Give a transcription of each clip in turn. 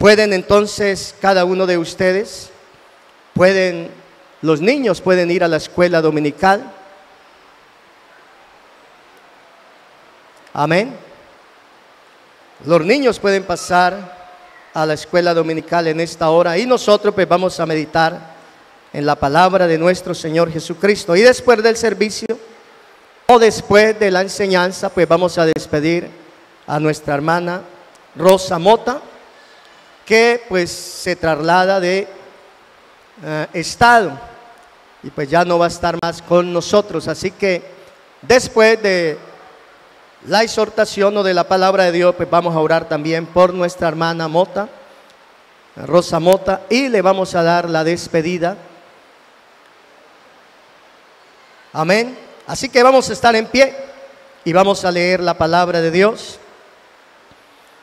Pueden entonces cada uno de ustedes, los niños pueden ir a la escuela dominical. Amén. Los niños pueden pasar a la escuela dominical en esta hora y nosotros pues vamos a meditar en la palabra de nuestro Señor Jesucristo. Y después del servicio o después de la enseñanza pues vamos a despedir a nuestra hermana Rosa Mota, que pues se traslada de estado y pues ya no va a estar más con nosotros. Así que después de la exhortación o de la palabra de Dios, pues vamos a orar también por nuestra hermana Mota, Rosa Mota, y le vamos a dar la despedida. Amén. Así que vamos a estar en pie y vamos a leer la palabra de Dios.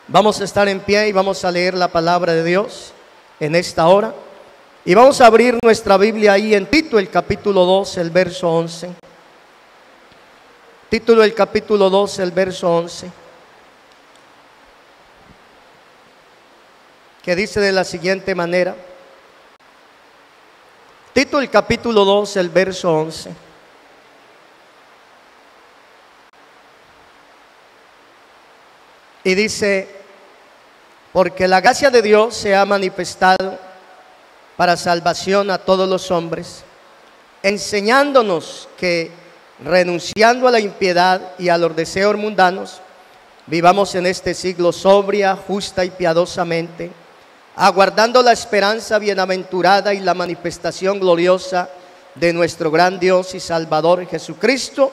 Vamos a estar en pie y vamos a leer la palabra de Dios en esta hora. Y vamos a abrir nuestra Biblia ahí en Tito, el capítulo 2, el verso 11. Título del capítulo 2, el verso 11, que dice de la siguiente manera. Tito, el capítulo 2, el verso 11. Y dice: porque la gracia de Dios se ha manifestado para salvación a todos los hombres, enseñándonos que, renunciando a la impiedad y a los deseos mundanos, vivamos en este siglo sobria, justa y piadosamente, aguardando la esperanza bienaventurada y la manifestación gloriosa de nuestro gran Dios y Salvador Jesucristo,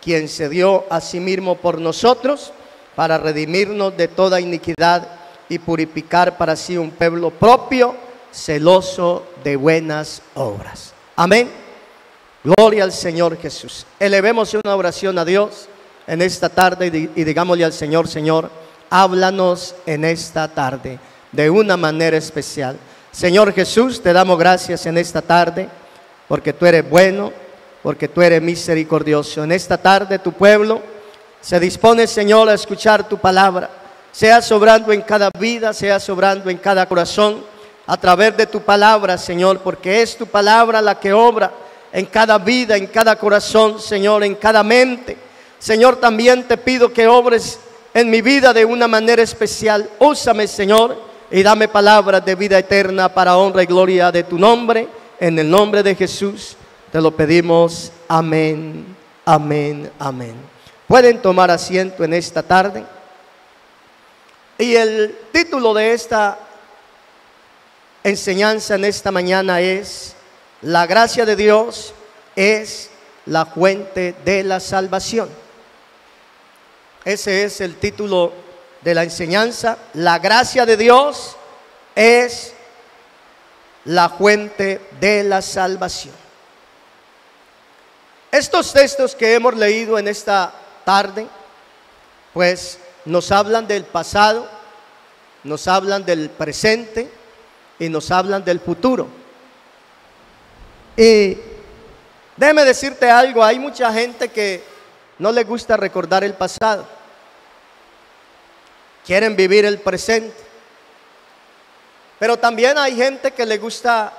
quien se dio a sí mismo por nosotros para redimirnos de toda iniquidad y purificar para sí un pueblo propio, celoso de buenas obras. Amén. Gloria al Señor Jesús. Elevemos una oración a Dios en esta tarde y digámosle al Señor: Señor, háblanos en esta tarde de una manera especial. Señor Jesús, te damos gracias en esta tarde porque tú eres bueno, porque tú eres misericordioso. En esta tarde tu pueblo se dispone, Señor, a escuchar tu palabra. Sea sobrando en cada vida, sea sobrando en cada corazón a través de tu palabra, Señor, porque es tu palabra la que obra en cada vida, en cada corazón, Señor, en cada mente. Señor, también te pido que obres en mi vida de una manera especial. Úsame, Señor, y dame palabras de vida eterna para honra y gloria de tu nombre. En el nombre de Jesús te lo pedimos. Amén, amén, amén. Pueden tomar asiento en esta tarde. Y el título de esta enseñanza en esta mañana es: la gracia de Dios es la fuente de la salvación. Ese es el título de la enseñanza. La gracia de Dios es la fuente de la salvación. Estos textos que hemos leído en esta tarde, pues nos hablan del pasado, nos hablan del presente y nos hablan del futuro. Y déjame decirte algo: hay mucha gente que no le gusta recordar el pasado, quieren vivir el presente, pero también hay gente que le gusta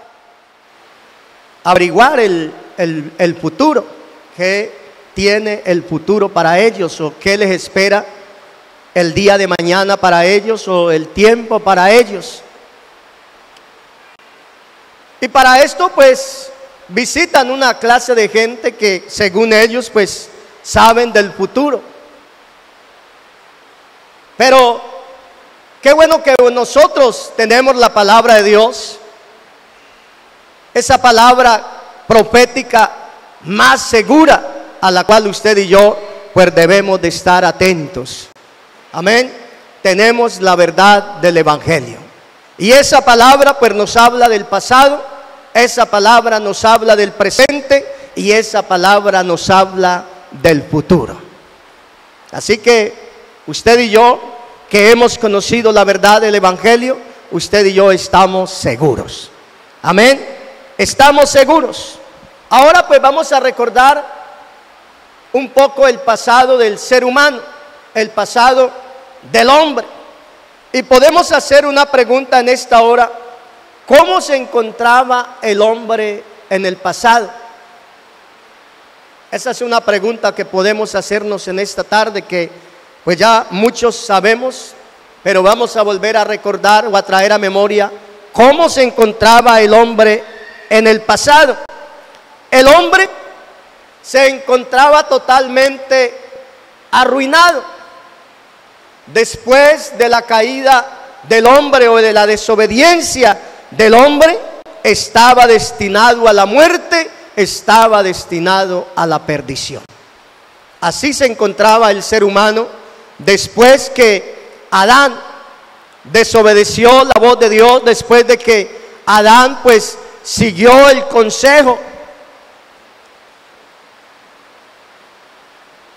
averiguar el futuro, qué tiene el futuro para ellos o qué les espera el día de mañana para ellos o el tiempo para ellos. Y para esto pues visitan una clase de gente que según ellos pues saben del futuro. Pero qué bueno que nosotros tenemos la palabra de Dios, esa palabra profética más segura a la cual usted y yo pues debemos de estar atentos. Amén. Tenemos la verdad del Evangelio. Y esa palabra pues nos habla del pasado, esa palabra nos habla del presente y esa palabra nos habla del futuro. Así que usted y yo, que hemos conocido la verdad del Evangelio, usted y yo estamos seguros. Amén. Estamos seguros. Ahora pues vamos a recordar un poco el pasado del ser humano, el pasado del hombre. Y podemos hacer una pregunta en esta hora: ¿cómo se encontraba el hombre en el pasado? Esa es una pregunta que podemos hacernos en esta tarde, que pues ya muchos sabemos, pero vamos a volver a recordar o a traer a memoria cómo se encontraba el hombre en el pasado. El hombre se encontraba totalmente arruinado. Después de la caída del hombre o de la desobediencia del hombre, estaba destinado a la muerte, estaba destinado a la perdición. Así se encontraba el ser humano después que Adán desobedeció la voz de Dios, después de que Adán pues siguió el consejo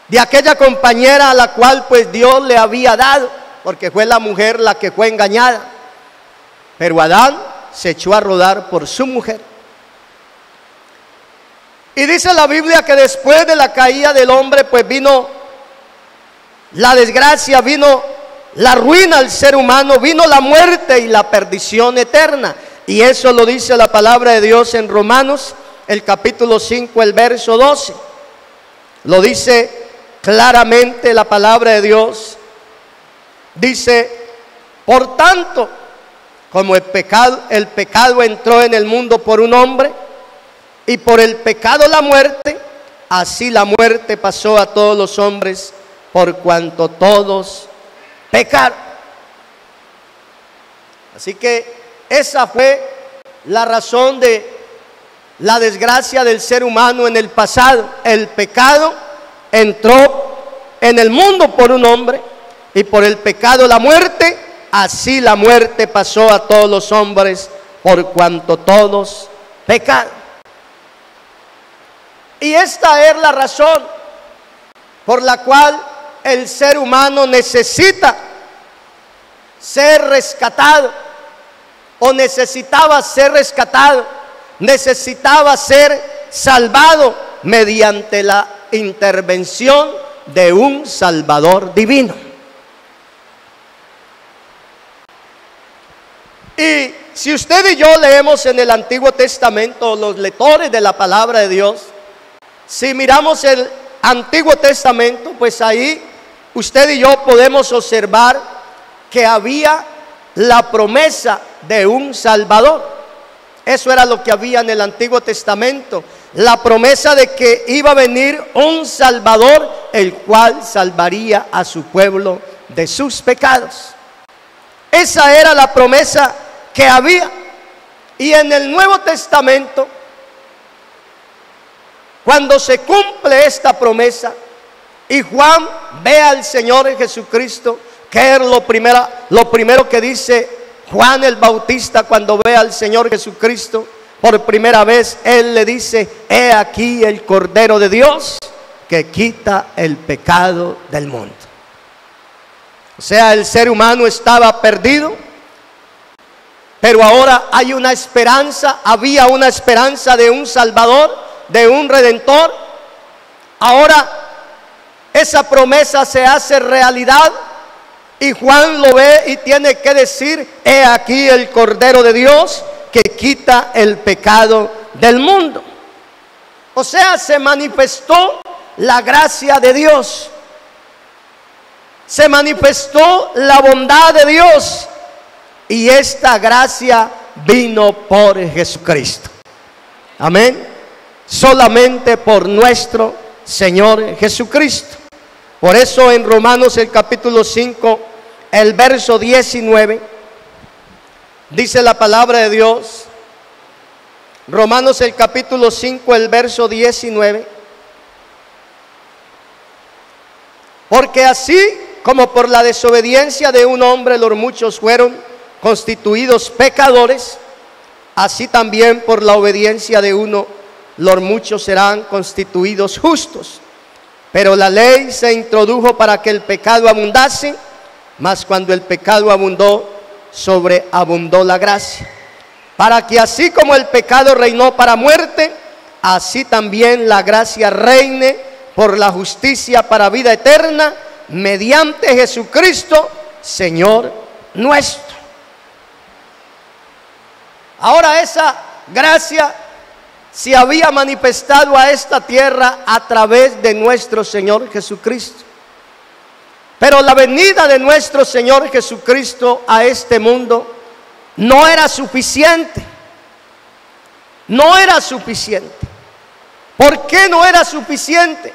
de aquella compañera a la cual pues Dios le había dado, porque fue la mujer la que fue engañada. Pero Adán se echó a rodar por su mujer. Y dice la Biblia que después de la caída del hombre pues vino la desgracia, vino la ruina al ser humano, vino la muerte y la perdición eterna. Y eso lo dice la palabra de Dios en Romanos, el capítulo 5, el verso 12. Lo dice claramente la palabra de Dios. Dice: por tanto, como el pecado entró en el mundo por un hombre, y por el pecado la muerte, así la muerte pasó a todos los hombres, por cuanto todos pecaron. Así que esa fue la razón de la desgracia del ser humano en el pasado. El pecado entró en el mundo por un hombre, y por el pecado la muerte, así la muerte pasó a todos los hombres, por cuanto todos pecaron. Y esta es la razón por la cual el ser humano necesita ser rescatado, o necesitaba ser rescatado, necesitaba ser salvado mediante la intervención de un Salvador divino. Y si usted y yo leemos en el Antiguo Testamento, los lectores de la palabra de Dios, si miramos el Antiguo Testamento, pues ahí usted y yo podemos observar que había la promesa de un Salvador. Eso era lo que había en el Antiguo Testamento, la promesa de que iba a venir un Salvador, el cual salvaría a su pueblo de sus pecados. Esa era la promesa que había. Y en el Nuevo Testamento, cuando se cumple esta promesa y Juan ve al Señor Jesucristo, que es lo primero que dice Juan el Bautista cuando ve al Señor Jesucristo por primera vez, él le dice: he aquí el Cordero de Dios que quita el pecado del mundo. O sea, el ser humano estaba perdido, pero ahora hay una esperanza, había una esperanza de un Salvador, de un Redentor. Ahora esa promesa se hace realidad, y Juan lo ve y tiene que decir: he aquí el Cordero de Dios que quita el pecado del mundo. O sea, se manifestó la gracia de Dios, se manifestó la bondad de Dios, y esta gracia vino por Jesucristo. Amén. Solamente por nuestro Señor Jesucristo. Por eso en Romanos el capítulo 5, el verso 19, dice la palabra de Dios. Romanos el capítulo 5, el verso 19. Porque así como por la desobediencia de un hombre los muchos fueron constituidos pecadores, así también por la obediencia de uno los muchos serán constituidos justos. Pero la ley se introdujo para que el pecado abundase, mas cuando el pecado abundó, sobreabundó la gracia. Para que así como el pecado reinó para muerte, así también la gracia reine por la justicia para vida eterna, mediante Jesucristo, Señor nuestro. Ahora esa gracia se había manifestado a esta tierra a través de nuestro Señor Jesucristo. Pero la venida de nuestro Señor Jesucristo a este mundo no era suficiente. No era suficiente. ¿Por qué no era suficiente?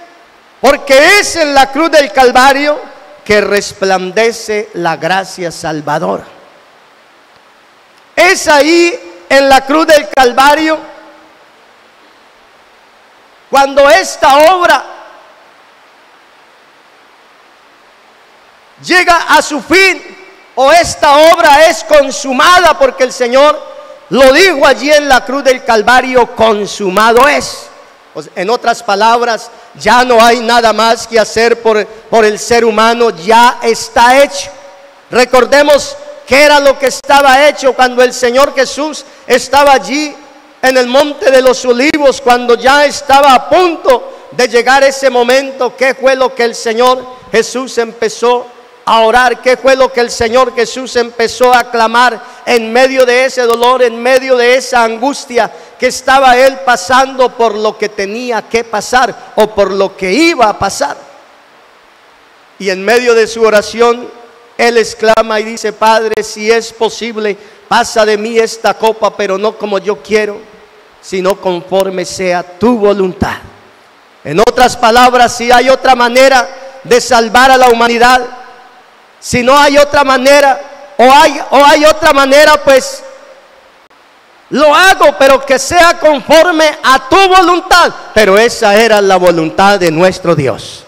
Porque es en la cruz del Calvario que resplandece la gracia salvadora. Es ahí en la cruz del Calvario cuando esta obra llega a su fin, o esta obra es consumada, porque el Señor lo dijo allí en la cruz del Calvario: consumado es. En otras palabras, ya no hay nada más que hacer por el ser humano, ya está hecho. Recordemos qué era lo que estaba hecho cuando el Señor Jesús estaba allí en el Monte de los Olivos, cuando ya estaba a punto de llegar ese momento. ¿Qué fue lo que el Señor Jesús empezó a orar? ¿Qué fue lo que el Señor Jesús empezó a clamar en medio de ese dolor, en medio de esa angustia que estaba Él pasando por lo que tenía que pasar o por lo que iba a pasar? Y en medio de su oración Él exclama y dice: Padre, si es posible, pasa de mí esta copa, pero no como yo quiero, sino conforme sea tu voluntad. En otras palabras, si hay otra manera de salvar a la humanidad, si no hay otra manera, o hay otra manera, pues lo hago, pero que sea conforme a tu voluntad. Pero esa era la voluntad de nuestro Dios.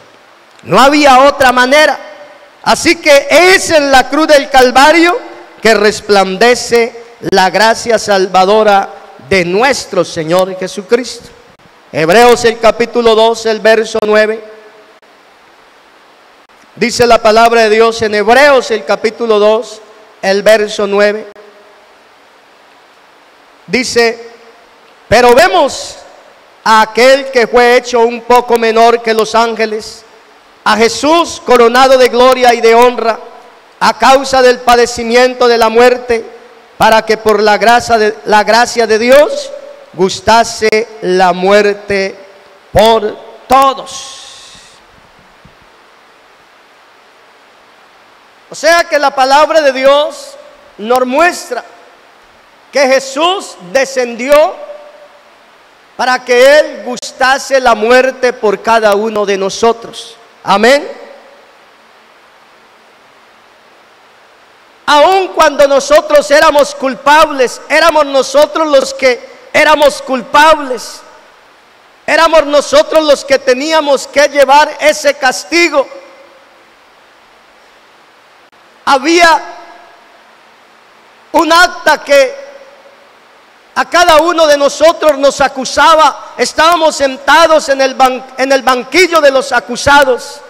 No había otra manera. Así que es en la cruz del Calvario que resplandece la gracia salvadora de nuestro Señor Jesucristo. Hebreos el capítulo 2, el verso 9. Dice la palabra de Dios en Hebreos el capítulo 2, el verso 9. Dice: pero vemos a aquel que fue hecho un poco menor que los ángeles, a Jesús coronado de gloria y de honra, a causa del padecimiento de la muerte, para que por la gracia de Dios gustase la muerte por todos. O sea que la palabra de Dios nos muestra que Jesús descendió para que Él gustase la muerte por cada uno de nosotros. Amén. Aun cuando nosotros éramos culpables, éramos nosotros los que éramos culpables, éramos nosotros los que teníamos que llevar ese castigo. Había un acta que a cada uno de nosotros nos acusaba. Estábamos sentados en el banquillo de los acusados.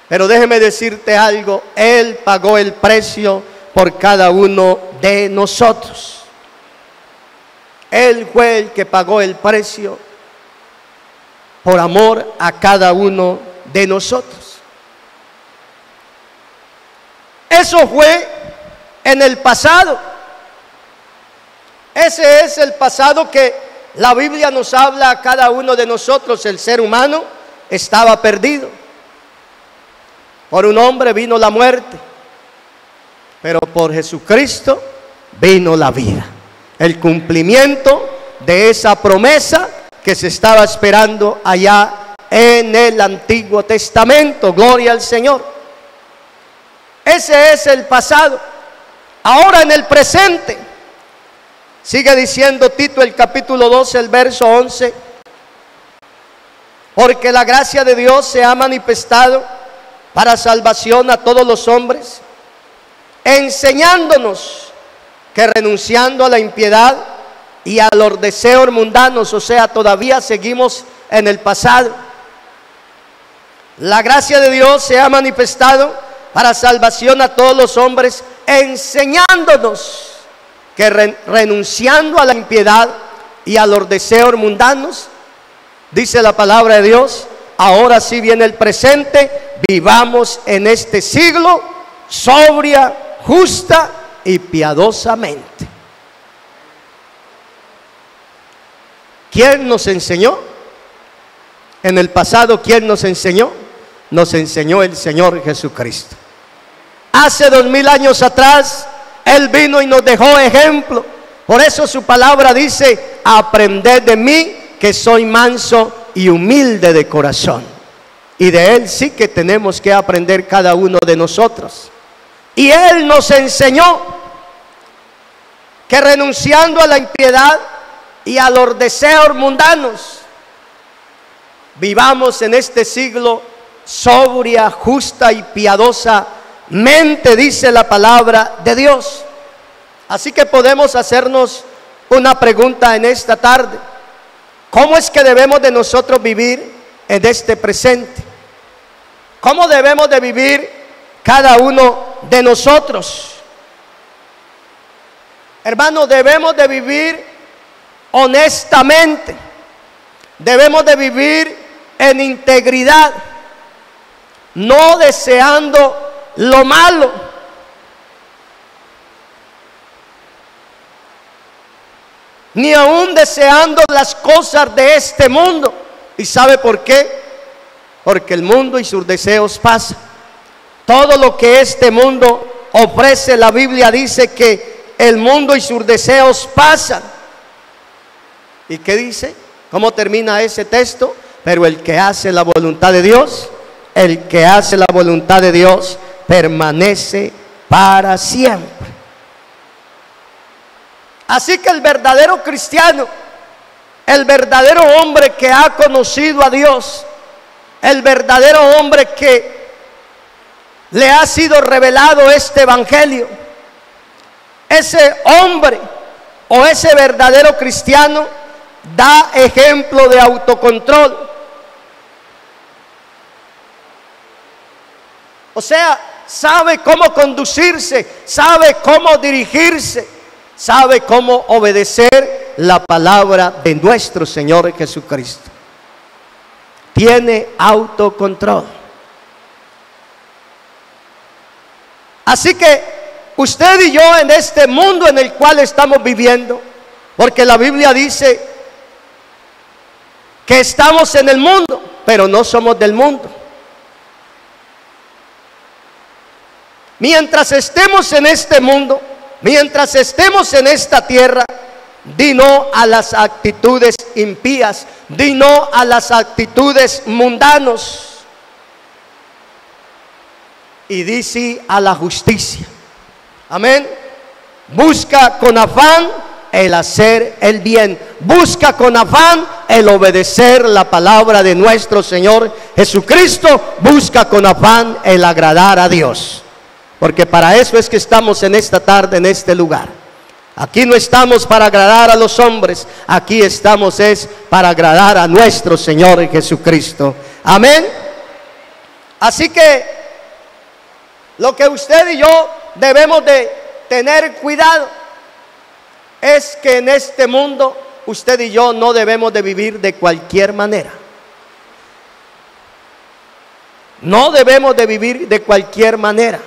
Pero déjeme decirte algo: Él pagó el precio por cada uno de nosotros. Él fue el que pagó el precio por amor a cada uno de nosotros. Eso fue en el pasado. Ese es el pasado que la Biblia nos habla a cada uno de nosotros. El ser humano estaba perdido. Por un hombre vino la muerte, pero por Jesucristo vino la vida. El cumplimiento de esa promesa que se estaba esperando allá en el Antiguo Testamento. Gloria al Señor. Ese es el pasado. Ahora en el presente, sigue diciendo Tito el capítulo 12, el verso 11: porque la gracia de Dios se ha manifestado para salvación a todos los hombres, enseñándonos que renunciando a la impiedad y a los deseos mundanos, o sea, todavía seguimos en el pasado. La gracia de Dios se ha manifestado para salvación a todos los hombres, enseñándonos que renunciando a la impiedad y a los deseos mundanos, dice la palabra de Dios, ahora sí viene el presente, vivamos en este siglo sobria, justa y piadosamente. ¿Quién nos enseñó? En el pasado, ¿quién nos enseñó? Nos enseñó el Señor Jesucristo. Hace 2000 años atrás, Él vino y nos dejó ejemplo. Por eso su palabra dice: aprended de mí, que soy manso y humilde de corazón. Y de Él sí que tenemos que aprender cada uno de nosotros. Y Él nos enseñó que renunciando a la impiedad y a los deseos mundanos, vivamos en este siglo sobria, justa y piadosamente, dice la palabra de Dios. Así que podemos hacernos una pregunta en esta tarde: ¿cómo es que debemos de nosotros vivir en este presente? ¿Cómo debemos de vivir cada uno de nosotros? Hermano, debemos de vivir honestamente, debemos de vivir en integridad, no deseando lo malo, ni aún deseando las cosas de este mundo. ¿Y sabe por qué? Porque el mundo y sus deseos pasan. Todo lo que este mundo ofrece, la Biblia dice que el mundo y sus deseos pasan. ¿Y qué dice? ¿Cómo termina ese texto? Pero el que hace la voluntad de Dios, el que hace la voluntad de Dios permanece para siempre. Así que el verdadero cristiano, el verdadero hombre que ha conocido a Dios, el verdadero hombre que le ha sido revelado este evangelio, ese hombre o ese verdadero cristiano da ejemplo de autocontrol. O sea, sabe cómo conducirse, sabe cómo dirigirse, sabe cómo obedecer la palabra de nuestro Señor Jesucristo. Tiene autocontrol. Así que usted y yo, en este mundo en el cual estamos viviendo, porque la Biblia dice que estamos en el mundo, pero no somos del mundo. Mientras estemos en este mundo, mientras estemos en esta tierra, di no a las actitudes impías, di no a las actitudes mundanos, y di sí a la justicia. Amén. Busca con afán el hacer el bien, busca con afán el obedecer la palabra de nuestro Señor Jesucristo, busca con afán el agradar a Dios, porque para eso es que estamos en esta tarde, en este lugar. Aquí no estamos para agradar a los hombres, aquí estamos es para agradar a nuestro Señor Jesucristo. Amén. Así que lo que usted y yo debemos de tener cuidado es que en este mundo usted y yo no debemos de vivir de cualquier manera. No debemos de vivir de cualquier manera.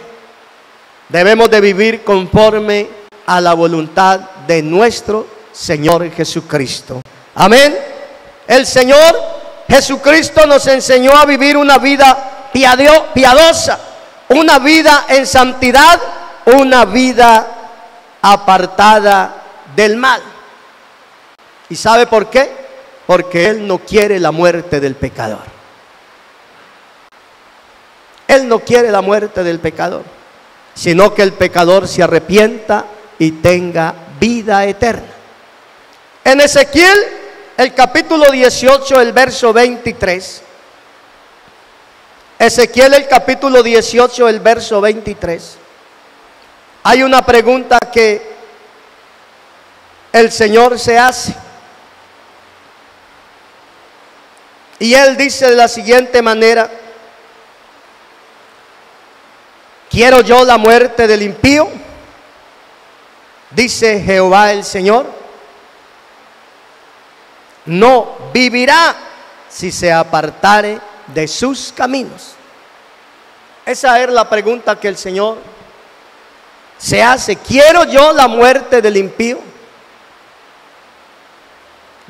Debemos de vivir conforme a la voluntad de nuestro Señor Jesucristo. Amén. El Señor Jesucristo nos enseñó a vivir una vida piadosa, una vida en santidad, una vida apartada del mal. ¿Y sabe por qué? Porque Él no quiere la muerte del pecador. Él no quiere la muerte del pecador, sino que el pecador se arrepienta y tenga vida eterna. En Ezequiel, el capítulo 18, el verso 23. Ezequiel, el capítulo 18, el verso 23. Hay una pregunta que el Señor se hace. Y Él dice de la siguiente manera: ¿quiero yo la muerte del impío? Dice Jehová el Señor. No vivirá si se apartare de sus caminos. Esa es la pregunta que el Señor se hace. ¿Quiero yo la muerte del impío?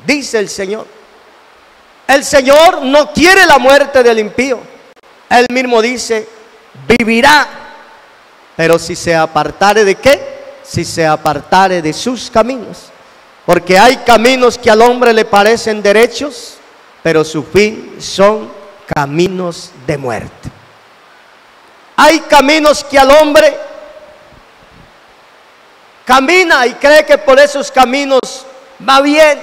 Dice el Señor. El Señor no quiere la muerte del impío. Él mismo dice, vivirá. Pero si se apartare ¿de qué? Si se apartare de sus caminos. Porque hay caminos que al hombre le parecen derechos, pero su fin son caminos de muerte. Hay caminos que al hombre camina y cree que por esos caminos va bien.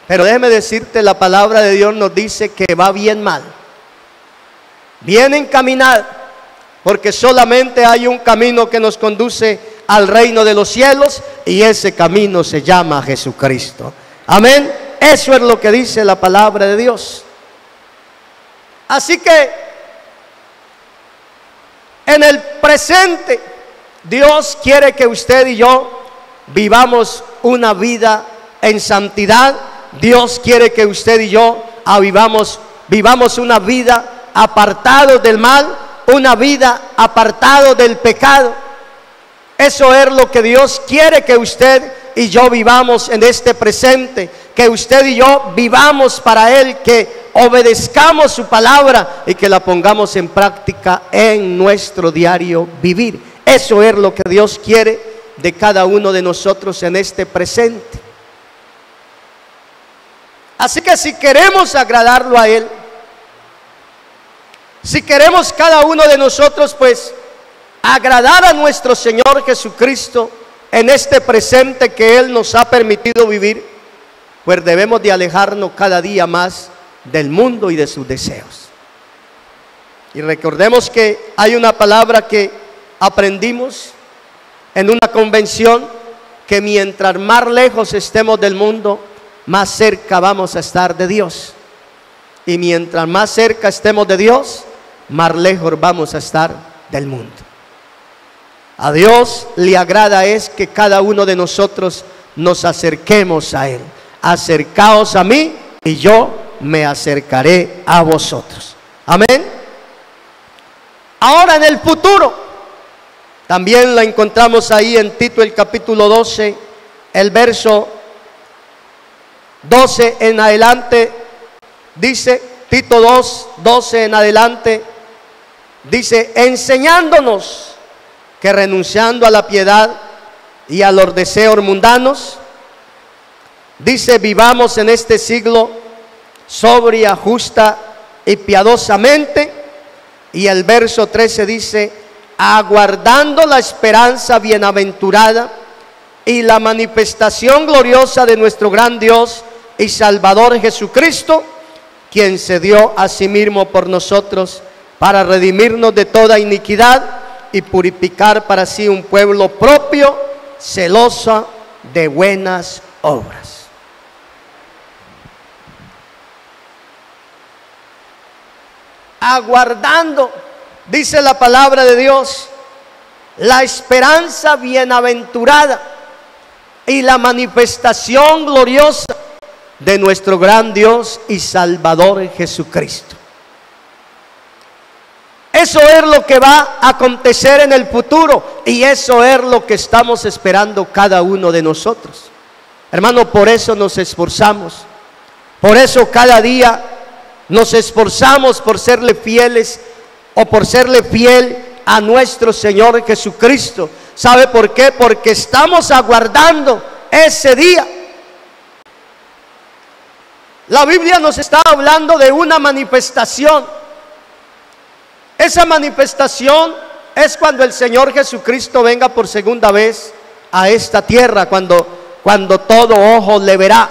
Pero déjeme decirte, la palabra de Dios nos dice que va bien mal. Bien encaminado, porque solamente hay un camino que nos conduce al reino de los cielos, y ese camino se llama Jesucristo. Amén. Eso es lo que dice la palabra de Dios. Así que en el presente Dios quiere que usted y yo vivamos una vida en santidad. Dios quiere que usted y yo vivamos una vida apartados del mal, una vida apartados del pecado. Eso es lo que Dios quiere que usted y yo vivamos en este presente, que usted y yo vivamos para Él, que obedezcamos su palabra y que la pongamos en práctica en nuestro diario vivir. Eso es lo que Dios quiere de cada uno de nosotros en este presente. Así que si queremos agradarlo a Él, si queremos cada uno de nosotros pues agradar a nuestro Señor Jesucristo en este presente que Él nos ha permitido vivir, pues debemos de alejarnos cada día más del mundo y de sus deseos. Y recordemos que hay una palabra que aprendimos en una convención, que mientras más lejos estemos del mundo, más cerca vamos a estar de Dios. Y mientras más cerca estemos de Dios, más lejos vamos a estar del mundo. A Dios le agrada es que cada uno de nosotros nos acerquemos a Él. Acercaos a mí y yo me acercaré a vosotros. Amén. Ahora en el futuro, también la encontramos ahí en Tito el capítulo 12, el verso 12 en adelante. Dice Tito 2, 12 en adelante, dice, enseñándonos que renunciando a la piedad y a los deseos mundanos, dice, vivamos en este siglo sobria, justa y piadosamente. Y el verso 13 dice, aguardando la esperanza bienaventurada y la manifestación gloriosa de nuestro gran Dios y Salvador Jesucristo, quien se dio a sí mismo por nosotros para redimirnos de toda iniquidad y purificar para sí un pueblo propio, celoso de buenas obras. Aguardando, dice la palabra de Dios, la esperanza bienaventurada y la manifestación gloriosa de nuestro gran Dios y Salvador Jesucristo. Eso es lo que va a acontecer en el futuro, y eso es lo que estamos esperando cada uno de nosotros. Hermano, por eso nos esforzamos, por eso cada día nos esforzamos por serle fieles, o por serle fiel a nuestro Señor Jesucristo. ¿Sabe por qué? Porque estamos aguardando ese día. La Biblia nos está hablando de una manifestación. Esa manifestación es cuando el Señor Jesucristo venga por segunda vez a esta tierra, cuando todo ojo le verá.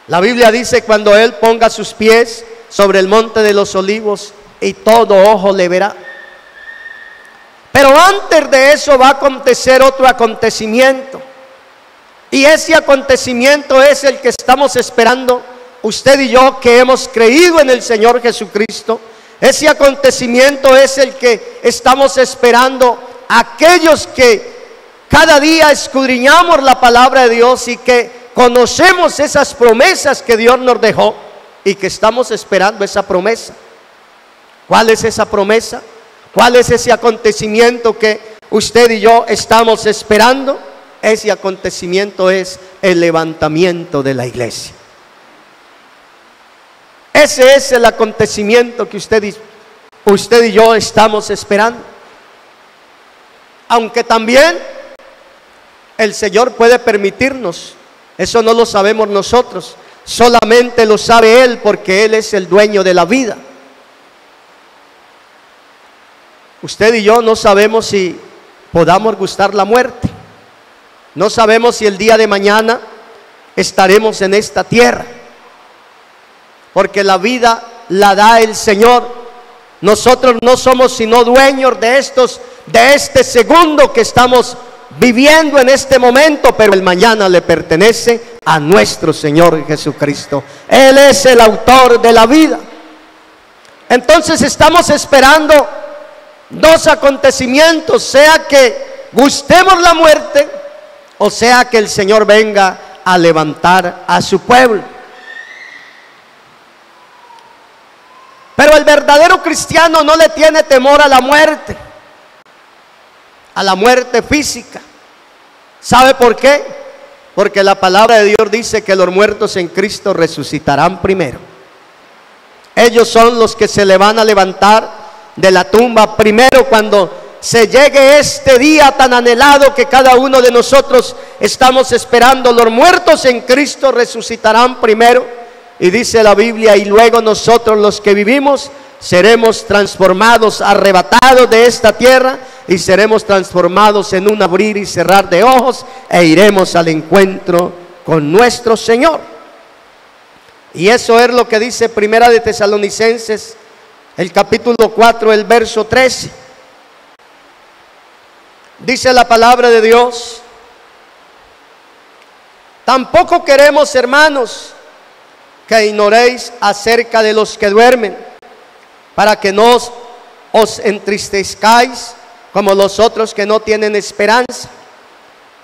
La Biblia dice, cuando Él ponga sus pies sobre el monte de los olivos y todo ojo le verá. Pero antes de eso va a acontecer otro acontecimiento, y ese acontecimiento es el que estamos esperando usted y yo, que hemos creído en el Señor Jesucristo. Ese acontecimiento es el que estamos esperando aquellos que cada día escudriñamos la palabra de Dios y que conocemos esas promesas que Dios nos dejó y que estamos esperando esa promesa. ¿Cuál es esa promesa? ¿Cuál es ese acontecimiento que usted y yo estamos esperando? Ese acontecimiento es el levantamiento de la iglesia. Ese es el acontecimiento que usted y yo estamos esperando. Aunque también el Señor puede permitirnos, eso no lo sabemos nosotros, solamente lo sabe Él, porque Él es el dueño de la vida. Usted y yo no sabemos si podamos gustar la muerte. No sabemos si el día de mañana estaremos en esta tierra, porque la vida la da el Señor. Nosotros no somos sino dueños de este segundo que estamos viviendo en este momento, pero el mañana le pertenece a nuestro Señor Jesucristo. Él es el autor de la vida. Entonces estamos esperando dos acontecimientos: sea que gustemos la muerte, o sea que el Señor venga a levantar a su pueblo. Pero el verdadero cristiano no le tiene temor a la muerte física. ¿Sabe por qué? Porque la palabra de Dios dice que los muertos en Cristo resucitarán primero. Ellos son los que se le van a levantar de la tumba primero, cuando se llegue este día tan anhelado que cada uno de nosotros estamos esperando. Los muertos en Cristo resucitarán primero. Y dice la Biblia: y luego nosotros, los que vivimos, seremos transformados, arrebatados de esta tierra, y seremos transformados en un abrir y cerrar de ojos, e iremos al encuentro con nuestro Señor. Y eso es lo que dice Primera de Tesalonicenses, el capítulo 4, el verso 13. Dice la palabra de Dios: tampoco queremos, hermanos, que ignoréis acerca de los que duermen, para que no os entristezcáis como los otros que no tienen esperanza.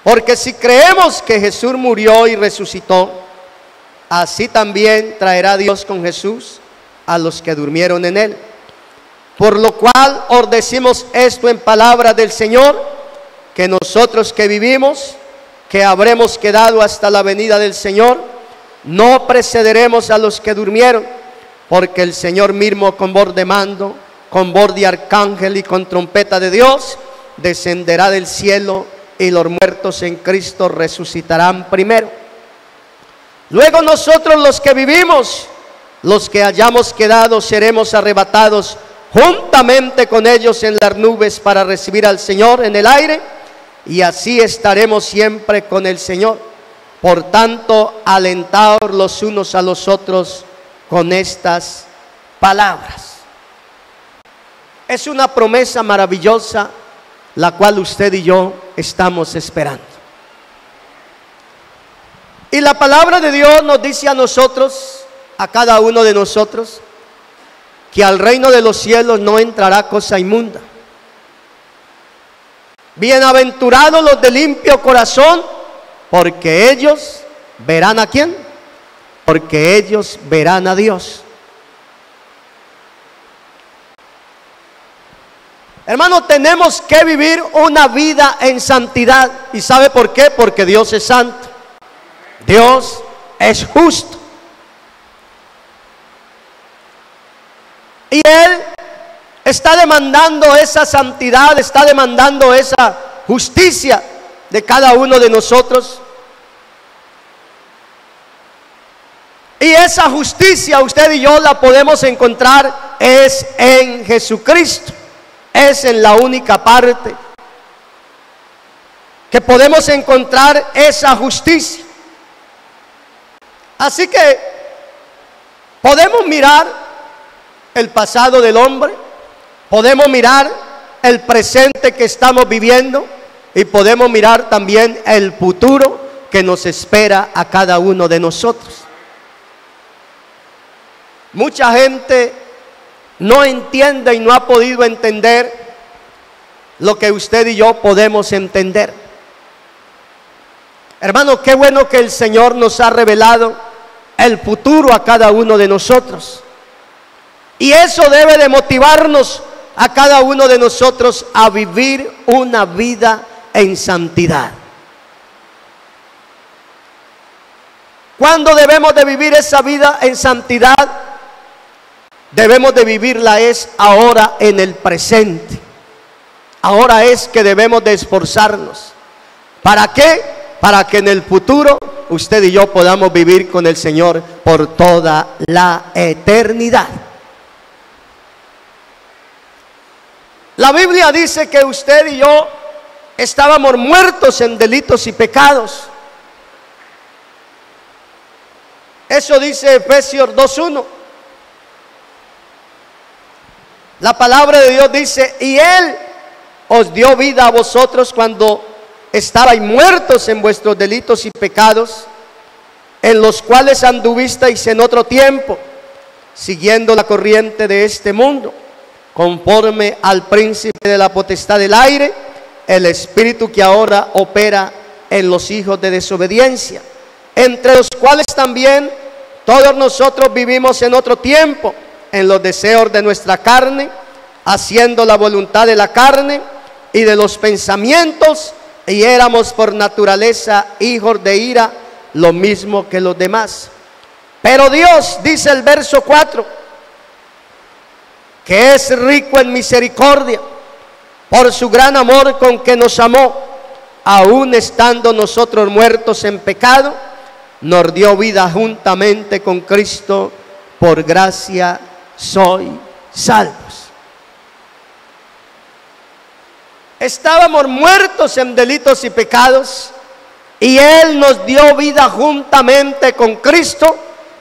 Porque si creemos que Jesús murió y resucitó, así también traerá Dios con Jesús a los que durmieron en él. Por lo cual os decimos esto en palabra del Señor, que nosotros que vivimos, que habremos quedado hasta la venida del Señor, no precederemos a los que durmieron, porque el Señor mismo, con voz de mando, con voz de arcángel y con trompeta de Dios, descenderá del cielo, y los muertos en Cristo resucitarán primero. Luego nosotros, los que vivimos, los que hayamos quedado, seremos arrebatados juntamente con ellos en las nubes para recibir al Señor en el aire, y así estaremos siempre con el Señor. Por tanto, alentaos los unos a los otros con estas palabras. Es una promesa maravillosa, la cual usted y yo estamos esperando. Y la palabra de Dios nos dice a nosotros, a cada uno de nosotros, que al reino de los cielos no entrará cosa inmunda. Bienaventurados los de limpio corazón, porque ellos verán ¿a quién? Porque ellos verán a Dios. Hermano, tenemos que vivir una vida en santidad. ¿Y sabe por qué? Porque Dios es santo. Dios es justo. Y Él está demandando esa santidad, está demandando esa justicia de cada uno de nosotros. Y esa justicia usted y yo la podemos encontrar es en Jesucristo. Es en la única parte que podemos encontrar esa justicia. Así que podemos mirar el pasado del hombre, podemos mirar el presente que estamos viviendo, y podemos mirar también el futuro que nos espera a cada uno de nosotros. Mucha gente no entiende y no ha podido entender lo que usted y yo podemos entender. Hermano, qué bueno que el Señor nos ha revelado el futuro a cada uno de nosotros. Y eso debe de motivarnos a cada uno de nosotros a vivir una vida en santidad. ¿Cuándo debemos de vivir esa vida en santidad? Debemos de vivirla es ahora, en el presente. Ahora es que debemos de esforzarnos. ¿Para qué? Para que en el futuro usted y yo podamos vivir con el Señor por toda la eternidad. La Biblia dice que usted y yo estábamos muertos en delitos y pecados. Eso dice Efesios 2:1. La palabra de Dios dice: y Él os dio vida a vosotros cuando estabais muertos en vuestros delitos y pecados, en los cuales anduvisteis en otro tiempo, siguiendo la corriente de este mundo, conforme al príncipe de la potestad del aire, el espíritu que ahora opera en los hijos de desobediencia, entre los cuales también todos nosotros vivimos en otro tiempo, en los deseos de nuestra carne, haciendo la voluntad de la carne y de los pensamientos, y éramos por naturaleza hijos de ira, lo mismo que los demás. Pero Dios, dice el verso 4, que es rico en misericordia, por su gran amor con que nos amó, aun estando nosotros muertos en pecado, nos dio vida juntamente con Cristo, por gracia sois salvos. Estábamos muertos en delitos y pecados, y Él nos dio vida juntamente con Cristo,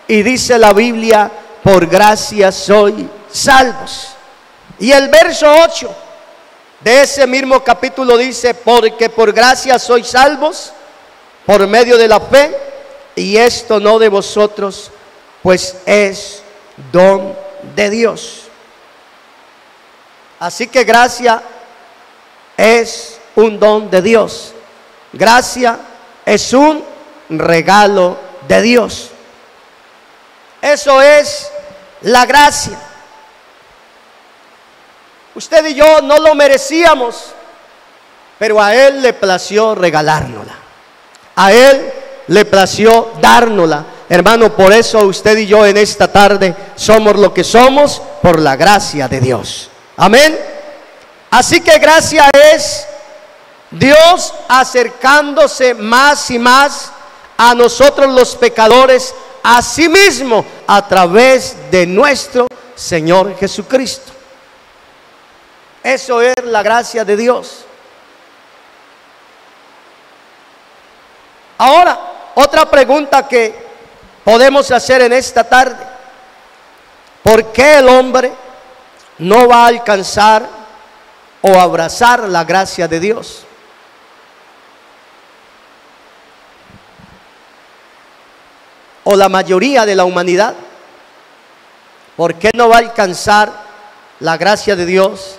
y dice la Biblia: por gracia sois salvos. Y el verso 8 de ese mismo capítulo dice: porque por gracia sois salvos por medio de la fe, y esto no de vosotros, pues es don de Dios. Así que gracia es un don de Dios. Gracia es un regalo de Dios. Eso es la gracia. Usted y yo no lo merecíamos, pero a Él le plació regalárnosla. A Él le plació dárnosla. Hermano, por eso usted y yo en esta tarde somos lo que somos, por la gracia de Dios. Amén. Así que gracia es Dios acercándose más y más a nosotros los pecadores, a sí mismo, a través de nuestro Señor Jesucristo. Eso es la gracia de Dios. Ahora, otra pregunta que podemos hacer en esta tarde: ¿por qué el hombre no va a alcanzar o abrazar la gracia de Dios? O la mayoría de la humanidad, ¿por qué no va a alcanzar la gracia de Dios?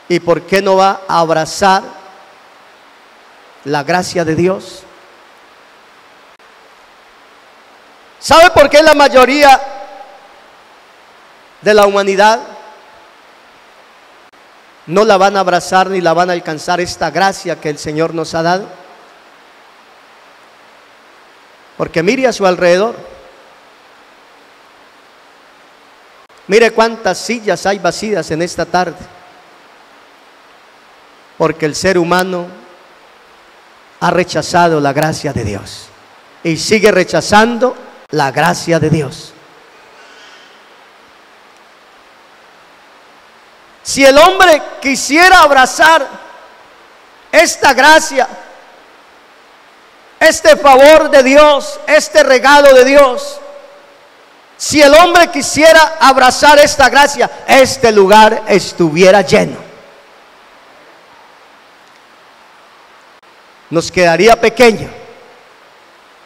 ¿Y por qué no va a abrazar la gracia de Dios? ¿Sabe por qué la mayoría de la humanidad no la van a abrazar ni la van a alcanzar, esta gracia que el Señor nos ha dado? Porque mire a su alrededor. Mire cuántas sillas hay vacías en esta tarde. Porque el ser humano ha rechazado la gracia de Dios y sigue rechazando la gracia de Dios. Si el hombre quisiera abrazar esta gracia, este favor de Dios, este regalo de Dios, si el hombre quisiera abrazar esta gracia, este lugar estuviera lleno. Nos quedaría pequeño.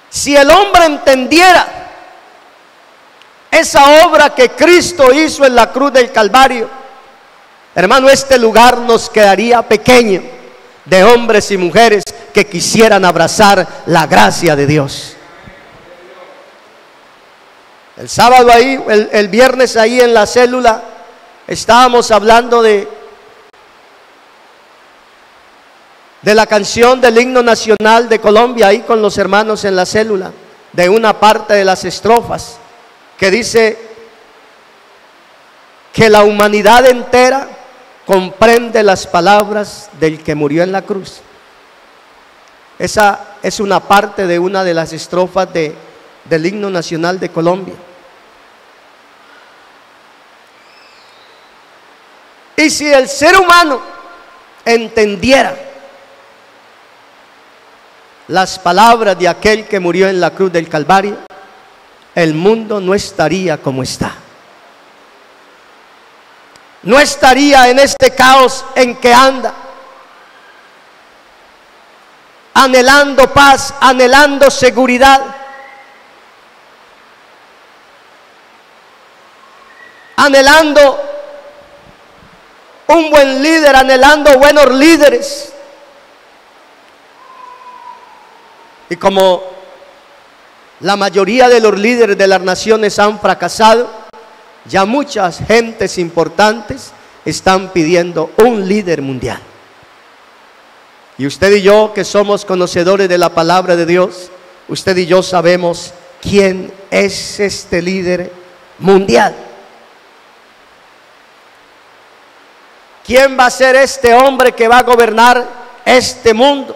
Si el hombre entendiera esa obra que Cristo hizo en la cruz del Calvario, hermano, este lugar nos quedaría pequeño de hombres y mujeres que quisieran abrazar la gracia de Dios. El sábado ahí, el viernes ahí en la célula, estábamos hablando de de la canción del himno nacional de Colombia, ahí con los hermanos en la célula, de una parte de las estrofas, que dice que la humanidad entera comprende las palabras del que murió en la cruz. Esa es una parte de una de las estrofas del himno nacional de Colombia. Y si el ser humano entendiera las palabras de aquel que murió en la cruz del Calvario, el mundo no estaría como está. No estaría en este caos en que anda, anhelando paz, anhelando seguridad, anhelando un buen líder, anhelando buenos líderes. Y como la mayoría de los líderes de las naciones han fracasado, ya muchas gentes importantes están pidiendo un líder mundial. Y usted y yo, que somos conocedores de la palabra de Dios, usted y yo sabemos quién es este líder mundial. ¿Quién va a ser este hombre que va a gobernar este mundo?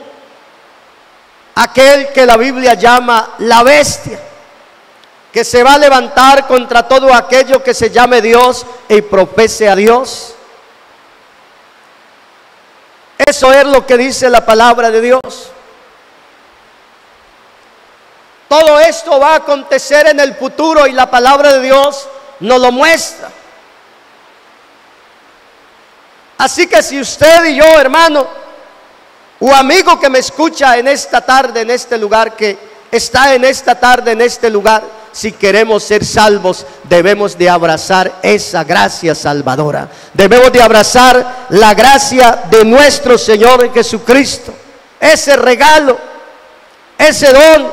Aquel que la Biblia llama la bestia, que se va a levantar contra todo aquello que se llame Dios y profese a Dios. Eso es lo que dice la palabra de Dios. Todo esto va a acontecer en el futuro y la palabra de Dios nos lo muestra. Así que si usted y yo, hermano o amigo que me escucha en esta tarde, en este lugar, que está en esta tarde, en este lugar, si queremos ser salvos, debemos de abrazar esa gracia salvadora. Debemos de abrazar la gracia de nuestro Señor Jesucristo. Ese regalo, ese don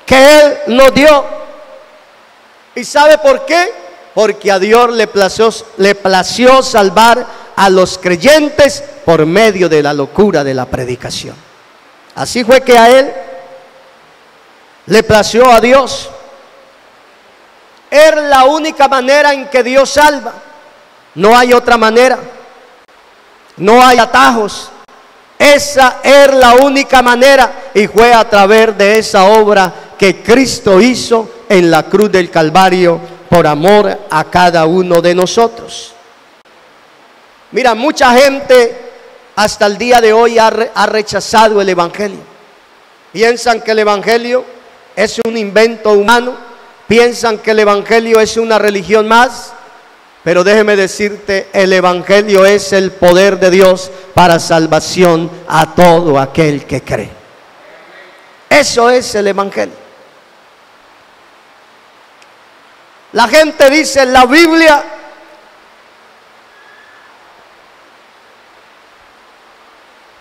que Él nos dio. ¿Y sabe por qué? Porque a Dios le plació salvar a los creyentes por medio de la locura de la predicación. Así fue que a Él le plació a Dios. Es la única manera en que Dios salva. No hay otra manera. No hay atajos. Esa es la única manera, y fue a través de esa obra que Cristo hizo en la cruz del Calvario por amor a cada uno de nosotros. Mira, mucha gente hasta el día de hoy ha rechazado el Evangelio. Piensan que el Evangelio es un invento humano, piensan que el Evangelio es una religión más, pero déjeme decirte, el Evangelio es el poder de Dios para salvación a todo aquel que cree. Eso es el Evangelio. La gente dice, la Biblia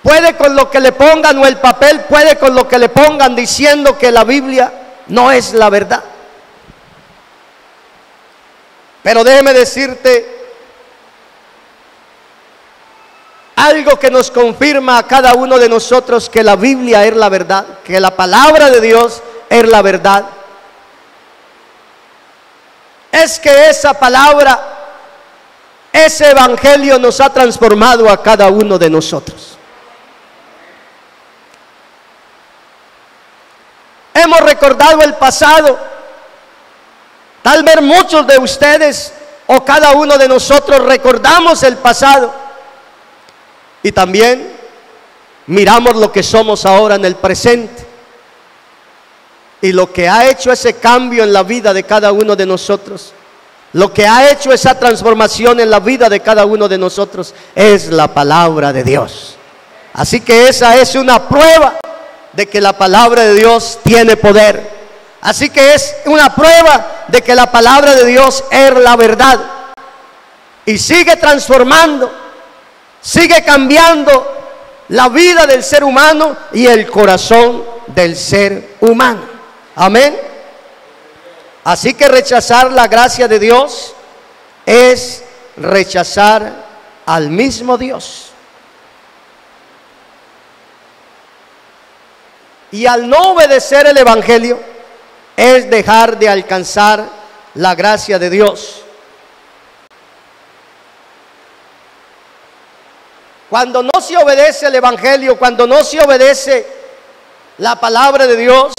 puede con lo que le pongan, o el papel puede con lo que le pongan, diciendo que la Biblia no es la verdad. Pero déjeme decirte algo que nos confirma a cada uno de nosotros que la Biblia es la verdad, que la palabra de Dios es la verdad. Es que esa palabra, ese evangelio nos ha transformado a cada uno de nosotros. Hemos recordado el pasado. Tal vez muchos de ustedes o cada uno de nosotros recordamos el pasado. Y también miramos lo que somos ahora en el presente. Y lo que ha hecho ese cambio en la vida de cada uno de nosotros, lo que ha hecho esa transformación en la vida de cada uno de nosotros, es la palabra de Dios. Así que esa es una prueba de que la palabra de Dios tiene poder. Así que es una prueba de que la palabra de Dios es la verdad. Y sigue transformando, sigue cambiando la vida del ser humano y el corazón del ser humano. Amén. Así que rechazar la gracia de Dios es rechazar al mismo Dios. Y al no obedecer el Evangelio es dejar de alcanzar la gracia de Dios. Cuando no se obedece el Evangelio, cuando no se obedece la palabra de Dios,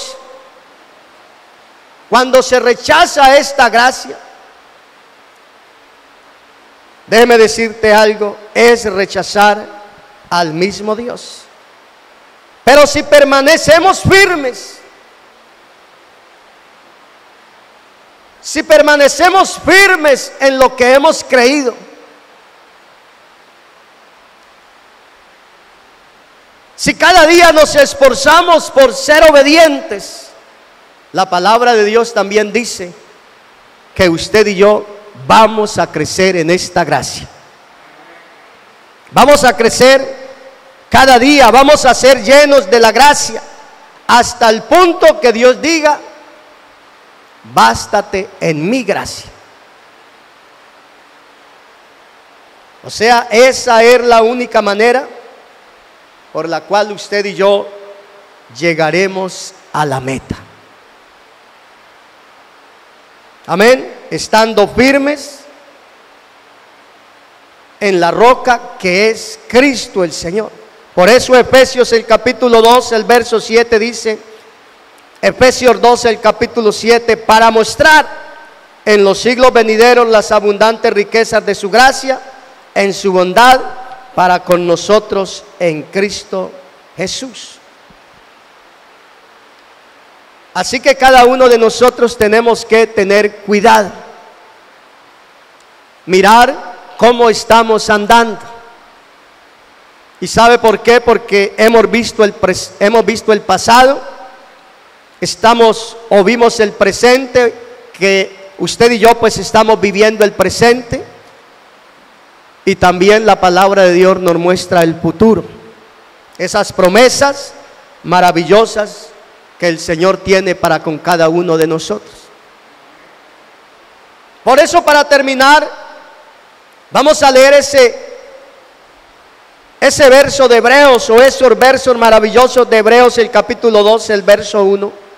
cuando se rechaza esta gracia, déjeme decirte algo, es rechazar al mismo Dios. Pero si permanecemos firmes, si permanecemos firmes en lo que hemos creído, si cada día nos esforzamos por ser obedientes, la palabra de Dios también dice que usted y yo vamos a crecer en esta gracia. Vamos a crecer cada día, vamos a ser llenos de la gracia hasta el punto que Dios diga: bástate en mi gracia. O sea, esa es la única manera por la cual usted y yo llegaremos a la meta. Amén. Estando firmes en la roca que es Cristo el Señor. Por eso Efesios el capítulo 2, el verso 7 dice, Efesios 2, el capítulo 7, para mostrar en los siglos venideros las abundantes riquezas de su gracia, en su bondad para con nosotros en Cristo Jesús. Así que cada uno de nosotros tenemos que tener cuidado, mirar cómo estamos andando. ¿Y sabe por qué? Porque hemos visto el pasado, vimos el presente, que usted y yo pues estamos viviendo el presente, y también la palabra de Dios nos muestra el futuro, esas promesas maravillosas que el Señor tiene para con cada uno de nosotros. Por eso, para terminar, vamos a leer ese verso de Hebreos, o esos versos maravillosos de Hebreos, el capítulo 12, el verso 1,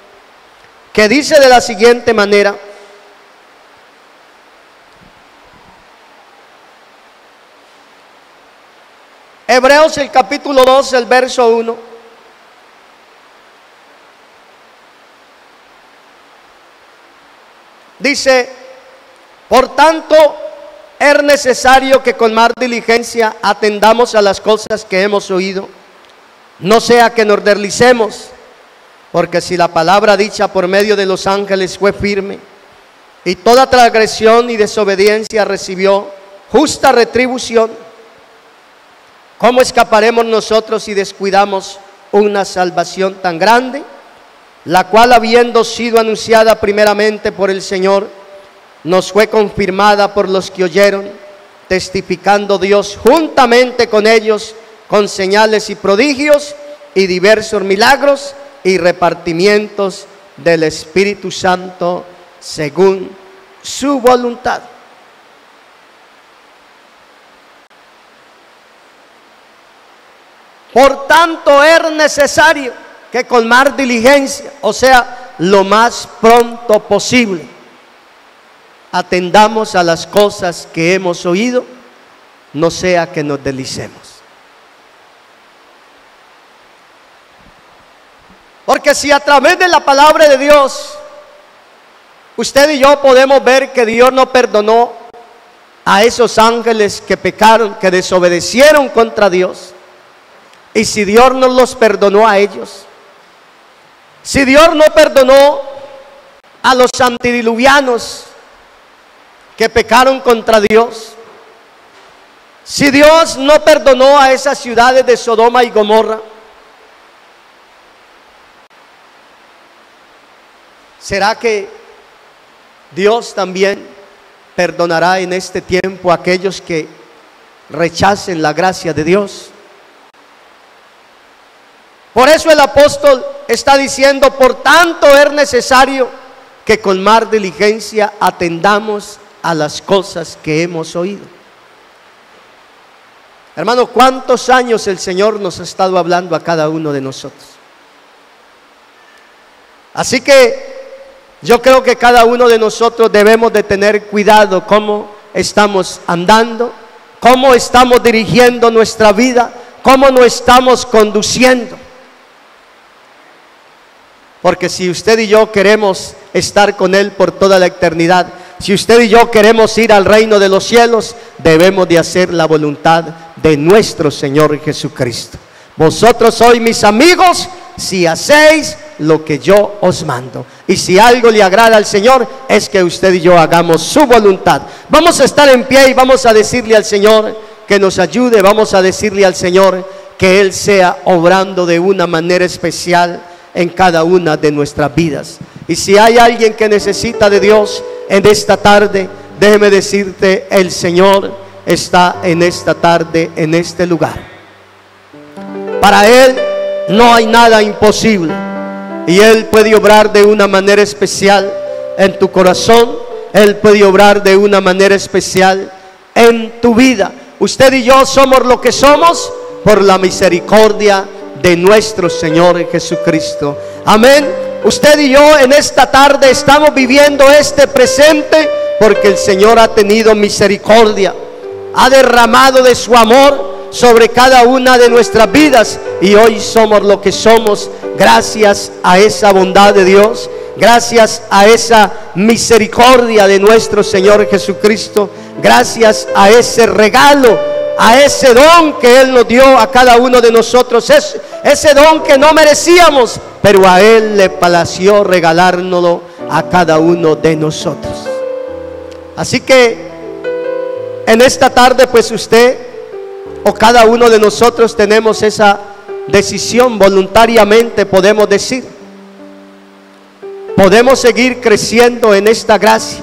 que dice de la siguiente manera: Hebreos el capítulo 12, el verso 1. Dice: por tanto, es necesario que con más diligencia atendamos a las cosas que hemos oído, no sea que nos deslicemos, porque si la palabra dicha por medio de los ángeles fue firme, y toda transgresión y desobediencia recibió justa retribución, ¿cómo escaparemos nosotros si descuidamos una salvación tan grande, la cual, habiendo sido anunciada primeramente por el Señor, nos fue confirmada por los que oyeron, testificando Dios juntamente con ellos con señales y prodigios y diversos milagros y repartimientos del Espíritu Santo según su voluntad? Por tanto, es necesario que con más diligencia, o sea, lo más pronto posible, atendamos a las cosas que hemos oído, no sea que nos deslicemos. Porque si a través de la palabra de Dios usted y yo podemos ver que Dios no perdonó a esos ángeles que pecaron, que desobedecieron contra Dios, y si Dios no los perdonó a ellos, si Dios no perdonó a los antediluvianos que pecaron contra Dios, si Dios no perdonó a esas ciudades de Sodoma y Gomorra, ¿será que Dios también perdonará en este tiempo a aquellos que rechacen la gracia de Dios? Por eso el apóstol está diciendo: por tanto es necesario que con más diligencia atendamos a las cosas que hemos oído. Hermano, ¿cuántos años el Señor nos ha estado hablando a cada uno de nosotros? Así que yo creo que cada uno de nosotros debemos de tener cuidado cómo estamos andando, cómo estamos dirigiendo nuestra vida, cómo nos estamos conduciendo. Porque si usted y yo queremos estar con Él por toda la eternidad, si usted y yo queremos ir al reino de los cielos, debemos de hacer la voluntad de nuestro Señor Jesucristo. Vosotros sois mis amigos si hacéis lo que yo os mando. Y si algo le agrada al Señor, es que usted y yo hagamos su voluntad. Vamos a estar en pie y vamos a decirle al Señor que nos ayude. Vamos a decirle al Señor que Él sea obrando de una manera especial en cada una de nuestras vidas. Y si hay alguien que necesita de Dios en esta tarde, déjeme decirte, el Señor está en esta tarde, en este lugar. Para Él no hay nada imposible, y Él puede obrar de una manera especial en tu corazón. Él puede obrar de una manera especial en tu vida. Usted y yo somos lo que somos por la misericordia de nuestro Señor Jesucristo. Amén. Usted y yo en esta tarde estamos viviendo este presente porque el Señor ha tenido misericordia, ha derramado de su amor sobre cada una de nuestras vidas, y hoy somos lo que somos gracias a esa bondad de Dios, gracias a esa misericordia de nuestro Señor Jesucristo, gracias a ese regalo, a ese don que Él nos dio a cada uno de nosotros, ese don que no merecíamos, pero a Él le plació regalárnoslo a cada uno de nosotros. Así que en esta tarde, pues usted o cada uno de nosotros tenemos esa decisión. Voluntariamente podemos decir, podemos seguir creciendo en esta gracia,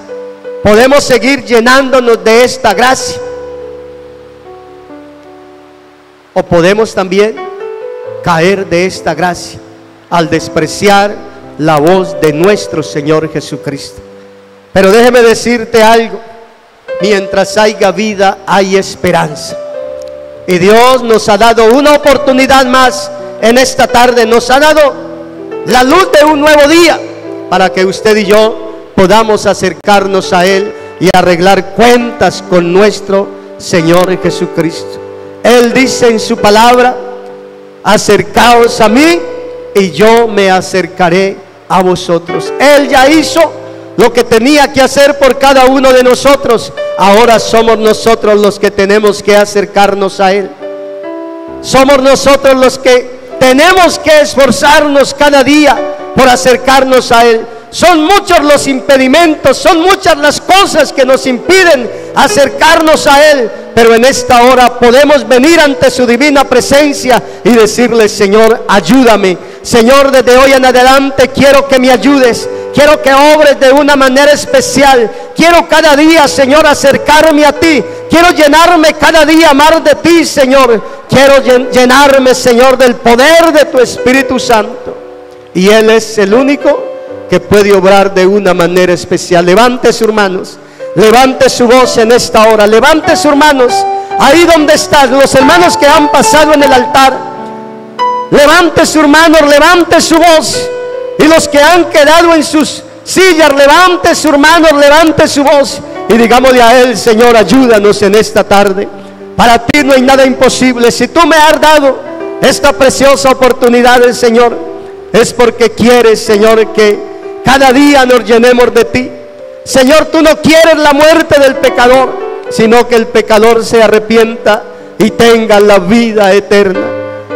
podemos seguir llenándonos de esta gracia, o podemos también caer de esta gracia al despreciar la voz de nuestro Señor Jesucristo. Pero déjeme decirte algo: mientras haya vida, hay esperanza. Y Dios nos ha dado una oportunidad más en esta tarde, nos ha dado la luz de un nuevo día para que usted y yo podamos acercarnos a Él y arreglar cuentas con nuestro Señor Jesucristo. Él dice en su palabra: acercaos a mí y yo me acercaré a vosotros. Él ya hizo lo que tenía que hacer por cada uno de nosotros. Ahora somos nosotros los que tenemos que acercarnos a Él. Somos nosotros los que tenemos que esforzarnos cada día por acercarnos a Él. Son muchos los impedimentos, son muchas las cosas que nos impiden acercarnos a Él, pero en esta hora podemos venir ante su divina presencia y decirle: Señor, ayúdame. Señor, desde hoy en adelante quiero que me ayudes, quiero que obres de una manera especial. Quiero cada día, Señor, acercarme a ti. Quiero llenarme cada día más de ti, Señor. Quiero llenarme, Señor, del poder de tu Espíritu Santo. Y Él es el único que puede obrar de una manera especial. Levante sus manos, levante su voz en esta hora, levante sus manos ahí donde están. Los hermanos que han pasado en el altar, levante sus manos, levante su voz. Y los que han quedado en sus sillas, levante sus manos, levante su voz y digámosle a Él: Señor, ayúdanos en esta tarde. Para ti no hay nada imposible. Si tú me has dado esta preciosa oportunidad, el Señor, es porque quieres, Señor, que cada día nos llenemos de ti. Señor, tú no quieres la muerte del pecador, sino que el pecador se arrepienta y tenga la vida eterna.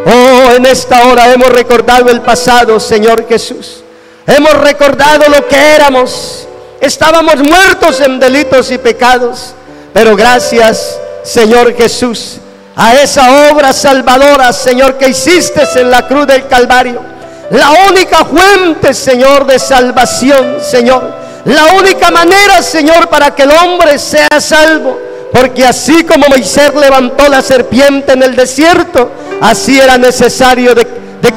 Oh, en esta hora hemos recordado el pasado, Señor Jesús. Hemos recordado lo que éramos. Estábamos muertos en delitos y pecados, pero gracias, Señor Jesús, a esa obra salvadora, Señor, que hiciste en la cruz del Calvario. La única fuente, Señor, de salvación, Señor. La única manera, Señor, para que el hombre sea salvo. Porque así como Moisés levantó la serpiente en el desierto, así era necesario de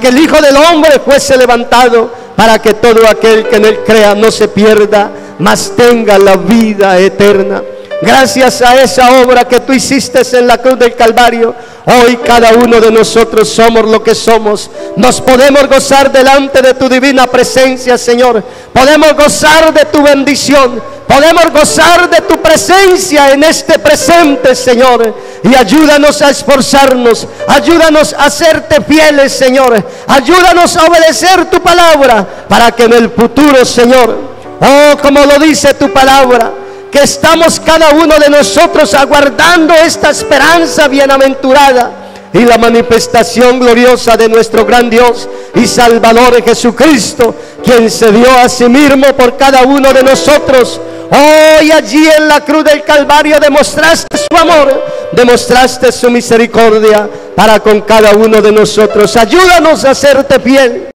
que el Hijo del Hombre fuese levantado, para que todo aquel que en Él crea no se pierda, mas tenga la vida eterna. Gracias a esa obra que tú hiciste en la cruz del Calvario, hoy cada uno de nosotros somos lo que somos. Nos podemos gozar delante de tu divina presencia, Señor. Podemos gozar de tu bendición. Podemos gozar de tu presencia en este presente, Señor. Y ayúdanos a esforzarnos. Ayúdanos a serte fieles, Señor. Ayúdanos a obedecer tu palabra para que en el futuro, Señor, oh, como lo dice tu palabra, que estamos cada uno de nosotros aguardando esta esperanza bienaventurada y la manifestación gloriosa de nuestro gran Dios y Salvador Jesucristo, quien se dio a sí mismo por cada uno de nosotros. Hoy allí en la cruz del Calvario demostraste su amor, demostraste su misericordia para con cada uno de nosotros. Ayúdanos a serte fiel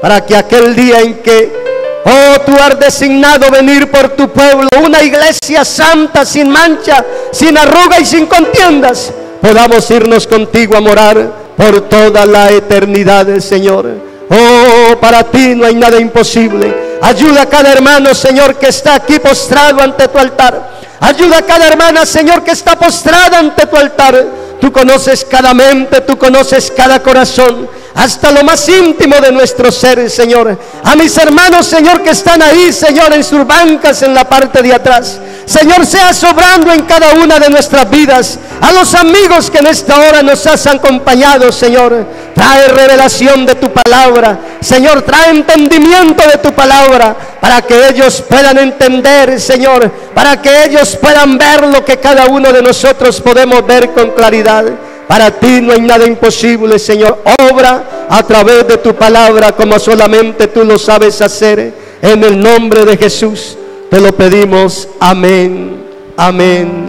para que aquel día en que, oh, tú has designado venir por tu pueblo, una iglesia santa, sin mancha, sin arruga y sin contiendas, podamos irnos contigo a morar por toda la eternidad, Señor. Oh, para ti no hay nada imposible. Ayuda a cada hermano, Señor, que está aquí postrado ante tu altar. Ayuda a cada hermana, Señor, que está postrada ante tu altar. Tú conoces cada mente, tú conoces cada corazón, hasta lo más íntimo de nuestro ser, Señor. A mis hermanos, Señor, que están ahí, Señor, en sus bancas, en la parte de atrás, Señor, sea sobrando en cada una de nuestras vidas. A los amigos que en esta hora nos has acompañado, Señor, trae revelación de tu palabra, Señor, trae entendimiento de tu palabra, para que ellos puedan entender, Señor, para que ellos puedan ver lo que cada uno de nosotros podemos ver con claridad. Para ti no hay nada imposible, Señor. Obra a través de tu palabra como solamente tú lo sabes hacer. En el nombre de Jesús te lo pedimos. Amén, amén,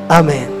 amén.